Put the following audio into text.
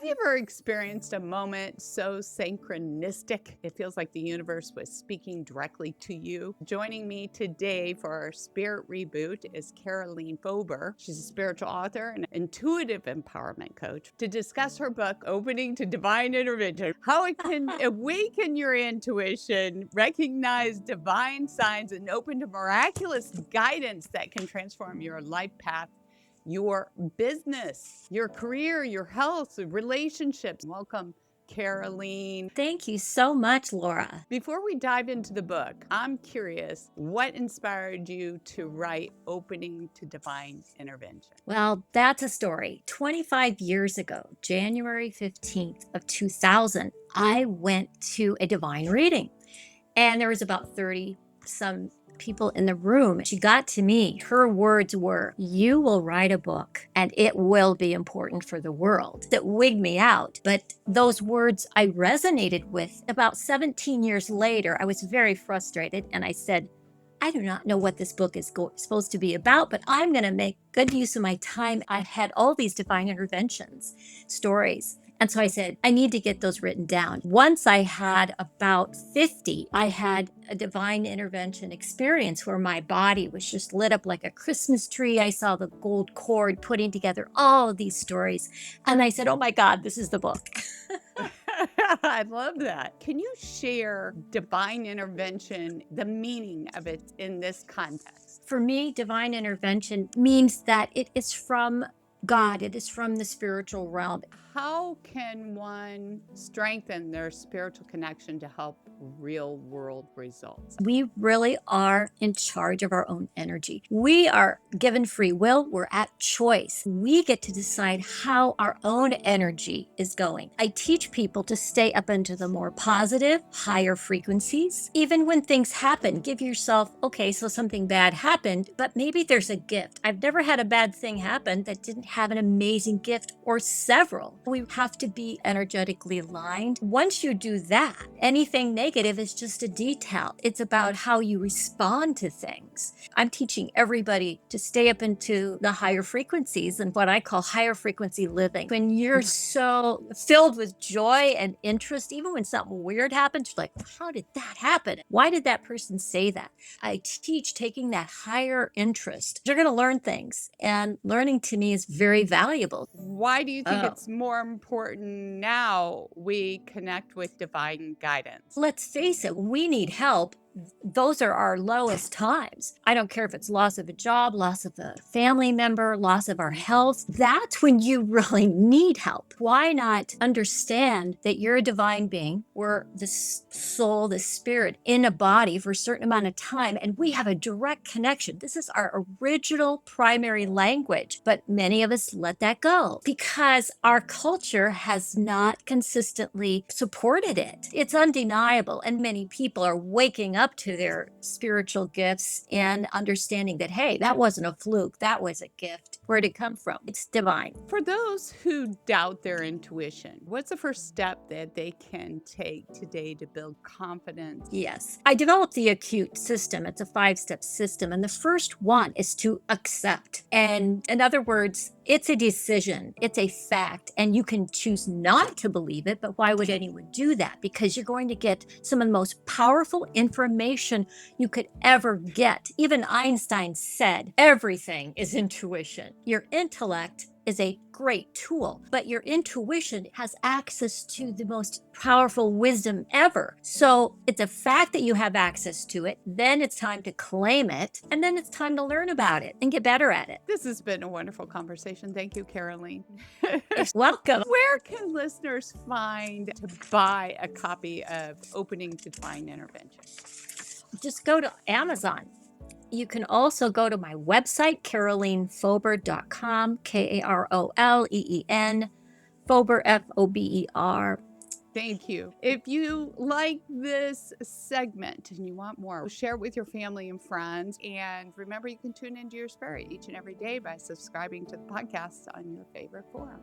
Have you ever experienced a moment so synchronistic? It feels like the universe was speaking directly to you. Joining me today for our Spirit Reboot is Karoleen Fober. She's a spiritual author and intuitive empowerment coach to discuss her book, Opening to Divine Intervention, how it can awaken your intuition, recognize divine signs, and open to miraculous guidance that can transform your life path, your business, your career, your health, relationships. Welcome, Karoleen. Thank you so much, Laura. Before we dive into the book, I'm curious, what inspired you to write Opening to Divine Intervention? Well, that's a story. 25 years ago, January 15th of 2000, I went to a divine reading and there was about 30 some people in the room. She got to me. Her words were, "You will write a book and it will be important for the world." That wigged me out. But those words I resonated with. About 17 years later, I was very frustrated and I said, I do not know what this book is supposed to be about, but I'm going to make good use of my time. I had all these divine interventions, stories. And so I said, I need to get those written down. Once I had about 50, I had a divine intervention experience where my body was just lit up like a Christmas tree. I saw the gold cord putting together all of these stories. And I said, oh my God, this is the book. I love that. Can you share divine intervention, the meaning of it in this context? For me, divine intervention means that it is from God, it is from the spiritual realm. How can one strengthen their spiritual connection to help real world results? We really are in charge of our own energy. We are given free will. We're at choice. We get to decide how our own energy is going. I teach people to stay up into the more positive, higher frequencies. Even when things happen, give yourself, okay, so something bad happened, but maybe there's a gift. I've never had a bad thing happen that didn't have an amazing gift or several. We have to be energetically aligned. Once you do that, anything negative is just a detail. It's about how you respond to things. I'm teaching everybody to stay up into the higher frequencies and what I call higher frequency living. When you're so filled with joy and interest, even when something weird happens, you're like, how did that happen? Why did that person say that? I teach taking that higher interest. You're going to learn things, and learning to me is very valuable. Why do you think Oh. it's more important now we connect with divine guidance? Let's face it, we need help. Those are our lowest times. I don't care if it's loss of a job, loss of a family member, loss of our health. That's when you really need help. Why not understand that you're a divine being? We're the soul, the spirit in a body for a certain amount of time, and we have a direct connection. This is our original primary language, but many of us let that go because our culture has not consistently supported it. It's undeniable, and many people are waking up to their spiritual gifts and understanding that, hey, that wasn't a fluke, that was a gift. Where'd it come from? It's divine. For those who doubt their intuition, what's the first step that they can take today to build confidence? Yes. I developed the acute system. It's a 5-step system. And the first one is to accept. And in other words, it's a decision, it's a fact, and you can choose not to believe it. But why would anyone do that? Because you're going to get some of the most powerful information you could ever get. Even Einstein said, everything is intuition. Your intellect is a great tool, but your intuition has access to the most powerful wisdom ever. So it's a fact that you have access to it. Then it's time to claim it. And then it's time to learn about it and get better at it. This has been a wonderful conversation. Thank you, Karoleen. Welcome. Where can listeners find to buy a copy of Opening to Divine Intervention? Just go to Amazon. You can also go to my website, karoleenfober.com, Karoleen, Fober, Fober. Thank you. If you like this segment and you want more, share it with your family and friends. And remember, you can tune into your spirit each and every day by subscribing to the podcast on your favorite forum.